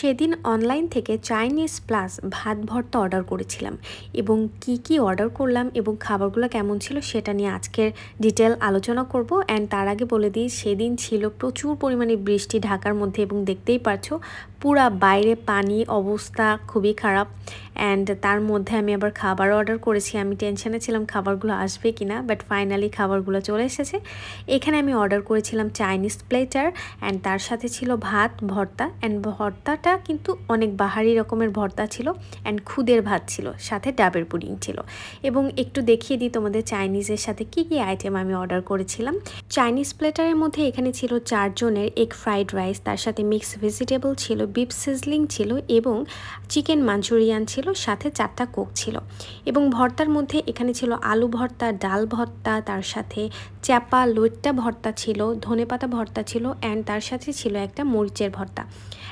সেদিন অনলাইন থেকে Chinese plus ভাত ভর্তা অর্ডার করেছিলাম এবং কি অর্ডার করলাম এবং খাবারগুলো কেমন ছিল সেটা নিয়ে আজকের ডিটেল আলোচনা করব। অ্যান্ড তার আগে বলে দিই, সেদিন ছিল প্রচুর পরিমাণে বৃষ্টি ঢাকার মধ্যে এবং দেখতেই পারছো পুরা বাইরে পানি, অবস্থা খুবই খারাপ। অ্যান্ড তার মধ্যে আমি আবার খাবার অর্ডার করেছি। আমি টেনশনে ছিলাম খাবারগুলো আসবে কিনা, বাট ফাইনালি খাবারগুলো চলে এসেছে। এখানে আমি অর্ডার করেছিলাম চাইনিজ প্লেটার অ্যান্ড তার সাথে ছিল ভাত ভর্তা। অ্যান্ড ভর্তাটা কিন্তু অনেক বাহারি রকমের ভর্তা ছিল অ্যান্ড খুদের ভাত ছিল, সাথে ডাবের পুডিং ছিল। এবং একটু দেখিয়ে দিই তোমাদের চাইনিজের সাথে কি আইটেম আমি অর্ডার করেছিলাম। চাইনিজ প্লেটারের মধ্যে এখানে ছিল 4 জনের এগ ফ্রাইড রাইস, তার সাথে মিক্স ভেজিটেবল ছিল, বিফ সিজলিং ছিল এবং চিকেন মাঞ্চুরিয়ান ছিল, সাথে 4টা কোক ছিল। এবং ভর্তার মধ্যে এখানে ছিল আলু ভর্তা, ডাল ভর্তা, তার সাথে চাপা লইট্টা ভর্তা ছিল, ধনেপাতা ভর্তা ছিল অ্যান্ড তার সাথে ছিল একটা মরিচের ভর্তা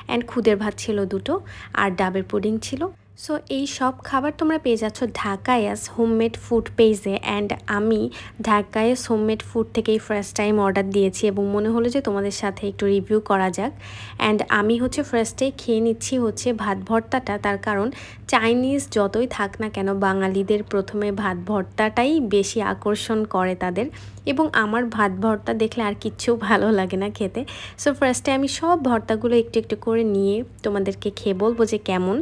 অ্যান্ড খুদের ভাত ছিল 2টো আর ডাবের পুডিং ছিল। সো এই সব খাবার তোমরা পেয়ে যাচ্ছ ঢাকায়াস হোমমেড ফুড পেজে। অ্যান্ড আমি ঢাকায়াস হোমমেড ফুড থেকেই ফার্স্ট টাইম অর্ডার দিয়েছি এবং মনে হলো যে তোমাদের সাথে একটু রিভিউ করা যাক। অ্যান্ড আমি ফার্স্টে খেয়ে নিচ্ছি ভাত ভর্তাটা, তার কারণ চাইনিজ যতই থাক না কেন বাঙালিদের প্রথমে ভাত ভর্তাটাই বেশি আকর্ষণ করে তাদের, এবং আমার ভাত ভর্তা দেখলে আর কিচ্ছু ভালো লাগে না খেতে। সো ফার্স্টে আমি সব ভর্তাগুলো একটু একটু করে নিয়ে তোমাদেরকে খেয়ে বলবো যে কেমন।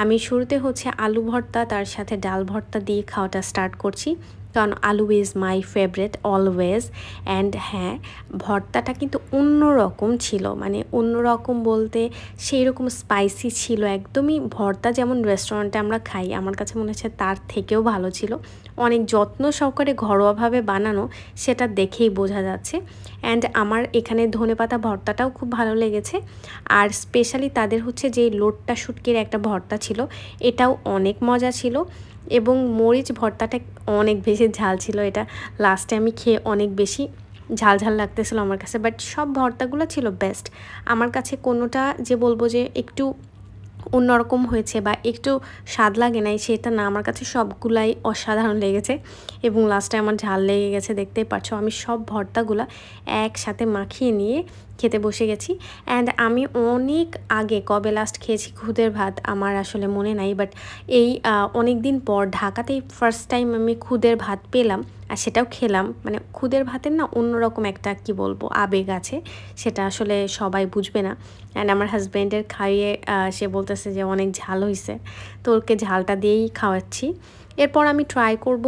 আমি শুরুতে আলু ভর্তা তার সাথে ডাল ভর্তা দিয়ে খাওয়াটা স্টার্ট করছি, কারণ আলু is my favourite always. And হ্যাঁ, ভর্তাটা কিন্তু অন্যরকম ছিল, মানে অন্যরকম বলতে সেই রকম স্পাইসি ছিল একদমই। ভর্তা যেমন রেস্টুরেন্টে আমরা খাই, আমার কাছে মনে হচ্ছে তার থেকেও ভালো ছিল। অনেক যত্ন সহকারে ঘরোয়াভাবে বানানো, সেটা দেখেই বোঝা যাচ্ছে। অ্যান্ড আমার এখানে ধনেপাতা ভর্তাটাও খুব ভালো লেগেছে। আর স্পেশালি তাদের যে লোট্টা শুটকির একটা ভর্তা ছিল, এটাও অনেক মজা ছিল। এবং মরিচ ভর্তাটা অনেক বেশি ঝাল ছিল, এটা লাস্টে আমি খেয়ে অনেক বেশি ঝাল লাগতেছিল আমার কাছে। বাট সব ভর্তাগুলো ছিল বেস্ট আমার কাছে। কোনোটা যে বলবো যে একটু অন্যরকম হয়েছে বা একটু স্বাদ লাগে নাই সেটা না, আমার কাছে সবগুলাই অসাধারণ লেগেছে এবং লাস্টে আমার ঝাল লেগে গেছে। দেখতেই পাচ্ছ আমি সব ভর্তাগুলো একসাথে মাখিয়ে নিয়ে খেতে বসে গেছি। অ্যান্ড আমি অনেক আগে কবে লাস্ট খেয়েছি খুদের ভাত আমার আসলে মনে নাই, বাট এই অনেক দিন পর ঢাকাতেই ফার্স্ট টাইম আমি খুদের ভাত পেলাম আর সেটাও খেলাম। মানে খুদের ভাতের না অন্যরকম একটা কি বলবো আবেগ আছে, সেটা আসলে সবাই বুঝবে না। অ্যান্ড আমার হাজব্যান্ডের খাইয়ে সে বলতেছে যে অনেক ঝাল হয়েছে, তো ওকে ঝালটা দিয়েই খাওয়াচ্ছি। এরপর আমি ট্রাই করব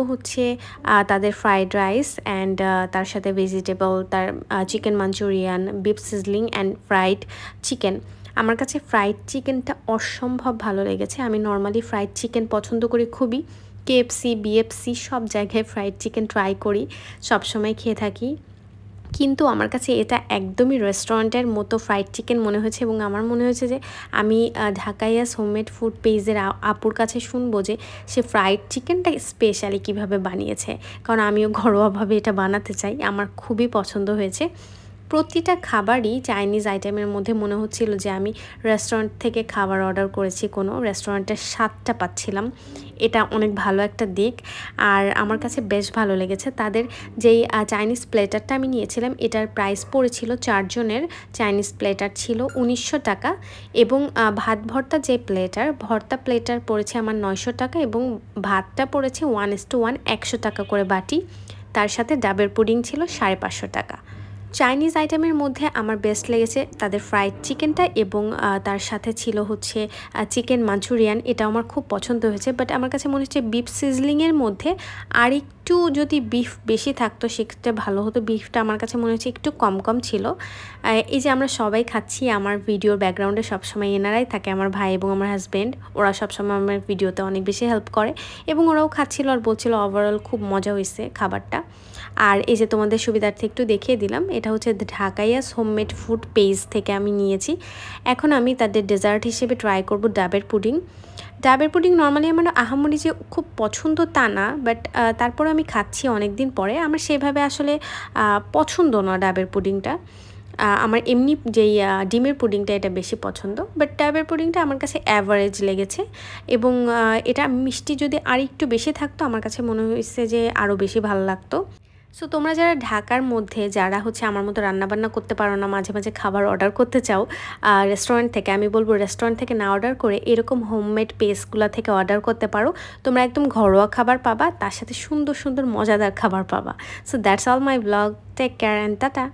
তাদের ফ্রাইড রাইস অ্যান্ড তার সাথে ভেজিটেবল, তার chicken Manchurian, beef sizzling and fried chicken. আমার কাছে ফ্রাইড চিকেনটা অসম্ভব ভালো লেগেছে। আমি নর্মালি ফ্রাইড চিকেন পছন্দ করি খুবই, কেএফসি, বিএফসি সব জায়গায় ফ্রাইড চিকেন ট্রাই করি, সবসময় খেয়ে থাকি। কিন্তু আমার কাছে এটা একদমই রেস্টুরেন্টের মতো ফ্রাইড চিকেন মনে হয়েছে এবং আমার মনে হয়েছে যে আমি ঢাকাইয়াস হোমমেড ফুড পেজের আপুর কাছে শুনবো যে সে ফ্রাইড চিকেনটা স্পেশালি কিভাবে বানিয়েছে, কারণ আমিও ঘরোয়াভাবে এটা বানাতে চাই। আমার খুবই পছন্দ হয়েছে। প্রতিটা খাবারই চাইনিজ আইটেমের মধ্যে মনে হচ্ছিল যে আমি রেস্টুরেন্ট থেকে খাবার অর্ডার করেছি, কোনো রেস্টুরেন্টের স্বাদটা পাচ্ছিলাম। এটা অনেক ভালো একটা দিক আর আমার কাছে বেশ ভালো লেগেছে। তাদের যেই চাইনিজ প্লেটারটা আমি নিয়েছিলাম, এটার প্রাইস পড়েছিল 4 জনের চাইনিজ প্লেটার ছিল 1900 টাকা এবং ভাত ভর্তা যে ভর্তা প্লেটার পড়েছে আমার 900 টাকা এবং ভাতটা পড়েছে 1:1 100 টাকা করে বাটি। তার সাথে ডাবের পুডিং ছিল 550 টাকা। চাইনিজ আইটেমের মধ্যে আমার বেস্ট লেগেছে তাদের ফ্রাইড চিকেনটা এবং তার সাথে ছিল চিকেন মাঞ্চুরিয়ান, এটা আমার খুব পছন্দ হয়েছে। বাট আমার কাছে মনে হচ্ছে বিফ সিজলিংয়ের মধ্যে আর একটু যদি বিফ বেশি থাকতো সেক্ষেত্রে ভালো হতো। বিফটা আমার কাছে মনে হচ্ছে একটু কম ছিল। এই যে আমরা সবাই খাচ্ছি, আমার ভিডিওর ব্যাকগ্রাউন্ডে সবসময় এনারাই থাকে, আমার ভাই এবং আমার হাজব্যান্ড, ওরা সবসময় আমার ভিডিওতে অনেক বেশি হেল্প করে এবং ওরাও খাচ্ছিল আর বলছিল ওভারঅল খুব মজা হয়েছে খাবারটা। আর এই যে তোমাদের সুবিধার্থে একটু দেখিয়ে দিলাম, এটা ঢাকাইয়াস হোমমেড ফুড পেজ থেকে আমি নিয়েছি। এখন আমি তাদের ডেজার্ট হিসেবে ট্রাই করব ডাবের পুডিং। ডাবের পুডিং নর্মালি আমার আহামরি যে খুব পছন্দ তা না, বাট তারপর আমি খাচ্ছি অনেক দিন পরে। আমার সেভাবে আসলে পছন্দ না ডাবের পুডিংটা, আমার এমনি যেই ডিমের পুডিংটা এটা বেশি পছন্দ। বাট ডাবের পুডিংটা আমার কাছে অ্যাভারেজ লেগেছে এবং এটা মিষ্টি যদি আর একটু বেশি থাকতো আমার কাছে মনে হয়েছে যে আরও বেশি ভালো লাগতো। সো তোমরা যারা ঢাকার মধ্যে যারা হচ্ছে আমার মতো রান্নাবান্না করতে পারো না, মাঝে মাঝে খাবার অর্ডার করতে চাও রেস্টুরেন্ট থেকে, আমি বলবো রেস্টুরেন্ট থেকে না অর্ডার করে এরকম হোমমেড পেস্টগুলো থেকে অর্ডার করতে পারো। তোমরা একদম ঘরোয়া খাবার পাবা, তার সাথে সুন্দর সুন্দর মজাদার খাবার পাবা। So that's all my blog. Take care and tata.